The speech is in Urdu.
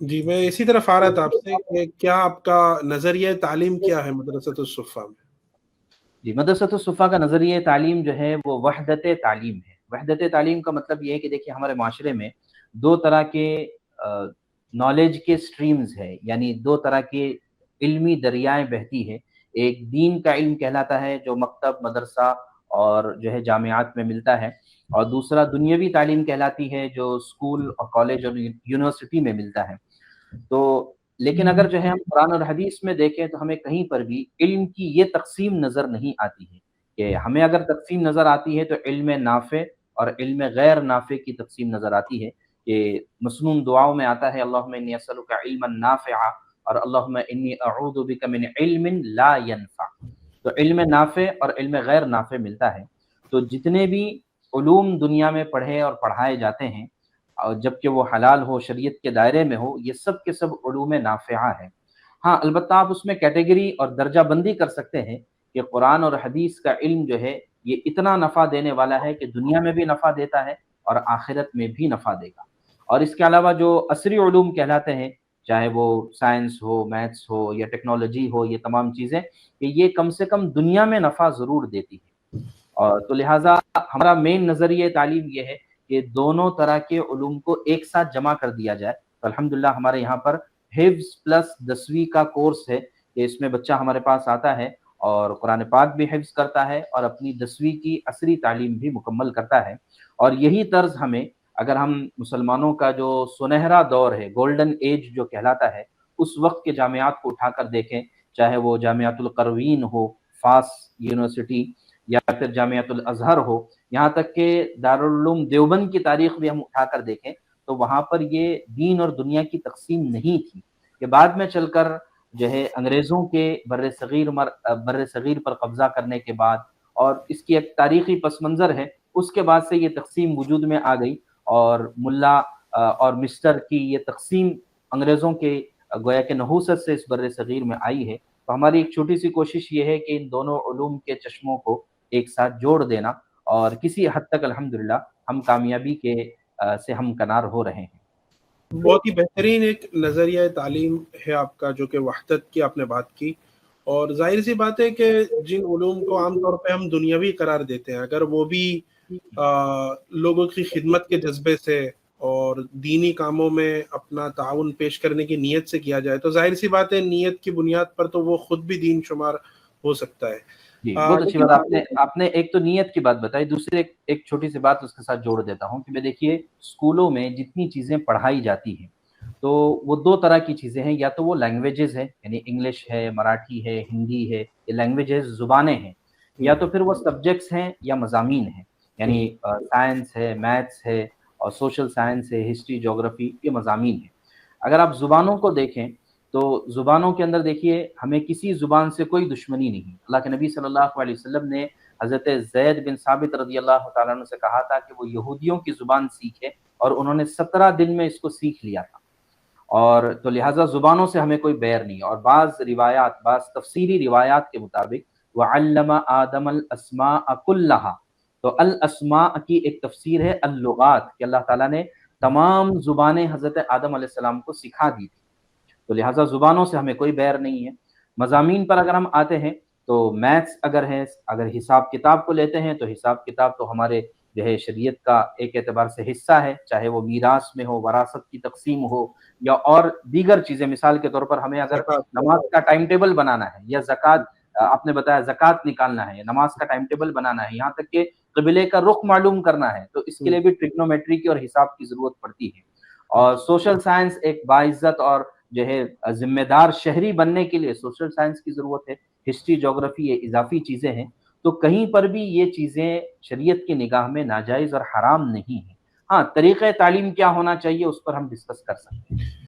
جی میں اسی طرف آ رہا تھا آپ سے کہ کیا آپ کا نظریہ تعلیم کیا ہے مدرسۃ الصفا میں؟ جی، مدرسۃ الصفا کا نظریہ تعلیم جو ہے وہ وحدت تعلیم ہے۔ وحدت تعلیم کا مطلب یہ ہے کہ دیکھیے ہمارے معاشرے میں دو طرح کے نالج کے سٹریمز ہے، یعنی دو طرح کے علمی دریائیں بہتی ہے۔ ایک دین کا علم کہلاتا ہے جو مکتب، مدرسہ اور جو ہے جامعات میں ملتا ہے، اور دوسرا دنیاوی تعلیم کہلاتی ہے جو اسکول اور کالج اور یونیورسٹی میں ملتا ہے۔ تو لیکن اگر جو ہے ہم قرآن اور حدیث میں دیکھیں تو ہمیں کہیں پر بھی علم کی یہ تقسیم نظر نہیں آتی ہے، کہ ہمیں اگر تقسیم نظر آتی ہے تو علم نافع اور علم غیر نافع کی تقسیم نظر آتی ہے، کہ مسنون دعاؤں میں آتا ہے اللہم انی اسألک علما نافعا اور اللہم انی اعوذ بک من علم لا ینفع۔ تو علم نافع اور علم غیر نافع ملتا ہے۔ تو جتنے بھی علوم دنیا میں پڑھے اور پڑھائے جاتے ہیں، اور جبکہ وہ حلال ہو، شریعت کے دائرے میں ہو، یہ سب کے سب علوم نافعہ ہیں۔ ہاں البتہ آپ اس میں کیٹیگری اور درجہ بندی کر سکتے ہیں کہ قرآن اور حدیث کا علم جو ہے یہ اتنا نفع دینے والا ہے کہ دنیا میں بھی نفع دیتا ہے اور آخرت میں بھی نفع دے گا۔ اور اس کے علاوہ جو عصری علوم کہلاتے ہیں، چاہے وہ سائنس ہو، میتھس ہو یا ٹیکنالوجی ہو، یہ تمام چیزیں کہ یہ کم سے کم دنیا میں نفع ضرور دیتی ہے۔ اور تو لہٰذا ہمارا مین نظریہ تعلیم یہ ہے کہ دونوں طرح کے علوم کو ایک ساتھ جمع کر دیا جائے۔ تو الحمدللہ ہمارے یہاں پر حفظ پلس 10ویں کا کورس ہے، کہ اس میں بچہ ہمارے پاس آتا ہے اور قرآن پاک بھی حفظ کرتا ہے اور اپنی 10ویں کی عصری تعلیم بھی مکمل کرتا ہے۔ اور یہی طرز ہمیں، اگر ہم مسلمانوں کا جو سنہرا دور ہے، گولڈن ایج جو کہلاتا ہے، اس وقت کے جامعات کو اٹھا کر دیکھیں، چاہے وہ جامعۃ القروین ہو، فاس یونیورسٹی، یا پھر جامعۃ الازہر ہو، یہاں تک کہ دارالعلوم دیوبند کی تاریخ بھی ہم اٹھا کر دیکھیں تو وہاں پر یہ دین اور دنیا کی تقسیم نہیں تھی، کہ بعد میں چل کر جو ہے انگریزوں کے بر صغیر پر قبضہ کرنے کے بعد، اور اس کی ایک تاریخی پس منظر ہے، اس کے بعد سے یہ تقسیم وجود میں آ گئی، اور ملا اور مسٹر کی یہ تقسیم انگریزوں کے گویا کہ نحوست سے اس بر صغیر میں آئی ہے۔ تو ہماری ایک چھوٹی سی کوشش یہ ہے کہ ان دونوں علوم کے چشموں کو ایک ساتھ جوڑ دینا، اور کسی حد تک الحمدللہ ہم کامیابی کے سے ہم کنار ہو رہے ہیں۔ بہت ہی بہترین ایک نظریہ تعلیم ہے آپ کا، جو کہ وحدت کی آپ نے بات کی، اور ظاہر سی بات ہے کہ جن علوم کو عام طور پہ ہم دنیاوی قرار دیتے ہیں، اگر وہ بھی لوگوں کی خدمت کے جذبے سے اور دینی کاموں میں اپنا تعاون پیش کرنے کی نیت سے کیا جائے، تو ظاہر سی بات ہے نیت کی بنیاد پر تو وہ خود بھی دین شمار ہو سکتا ہے۔ جی بہت اچھی لیکن بات آپ نے ایک تو نیت کی بات بتائی، دوسری ایک چھوٹی سی بات اس کے ساتھ جوڑ دیتا ہوں کہ دیکھیے اسکولوں میں جتنی چیزیں پڑھائی جاتی ہیں تو وہ دو طرح کی چیزیں ہیں، یا تو وہ لینگویجز ہیں، یعنی انگلش ہے، مراٹھی ہے، ہندی ہے، یہ لینگویجز زبانیں ہیں، یا تو پھر وہ سبجیکٹس ہیں یا مضامین ہیں، یعنی سائنس ہے، میتھس ہے، اور سوشل سائنس ہے، ہسٹری، جغرافی، یہ مضامین ہیں۔ اگر آپ زبانوں کو دیکھیں تو زبانوں کے اندر دیکھیے ہمیں کسی زبان سے کوئی دشمنی نہیں۔ اللہ کے نبی صلی اللہ علیہ وسلم نے حضرت زید بن ثابت رضی اللہ تعالیٰ عنہ سے کہا تھا کہ وہ یہودیوں کی زبان سیکھے، اور انہوں نے 17 دن میں اس کو سیکھ لیا تھا۔ اور تو لہٰذا زبانوں سے ہمیں کوئی بیر نہیں، اور بعض تفسیری روایات کے مطابق وَعَلَّمَ آدَمَ الْأَسْمَاءَ كُلَّهَا، تو الاسماء کی ایک تفسیر ہے اللغات، کہ اللہ تعالیٰ نے تمام زبانیں حضرت آدم علیہ السلام کو سکھا دی تھی۔ تو لہٰذا زبانوں سے ہمیں کوئی بیر نہیں ہے۔ مضامین پر اگر ہم آتے ہیں تو میتھس اگر حساب کتاب کو لیتے ہیں تو حساب کتاب تو ہمارے جو ہے شریعت کا ایک اعتبار سے حصہ ہے، چاہے وہ میراث میں ہو، وراثت کی تقسیم ہو، یا اور دیگر چیزیں۔ مثال کے طور پر ہمیں اگر نماز کا ٹائم ٹیبل بنانا ہے، یا زکوٰۃ، آپ نے بتایا زکوٰۃ نکالنا ہے، یا نماز کا ٹائم ٹیبل بنانا ہے، یہاں تک کہ قبلے کا رخ معلوم کرنا ہے، تو اس کے لیے بھی ٹریگنومیٹری کی اور حساب کی ضرورت پڑتی ہے۔ اور سوشل سائنس ایک باعزت اور جو ہے ذمہ دار شہری بننے کے لیے سوشل سائنس کی ضرورت ہے۔ ہسٹری، جغرافی، یہ اضافی چیزیں ہیں، تو کہیں پر بھی یہ چیزیں شریعت کی نگاہ میں ناجائز اور حرام نہیں ہیں۔ ہاں طریقہ تعلیم کیا ہونا چاہیے اس پر ہم ڈسکس کر سکتے ہیں۔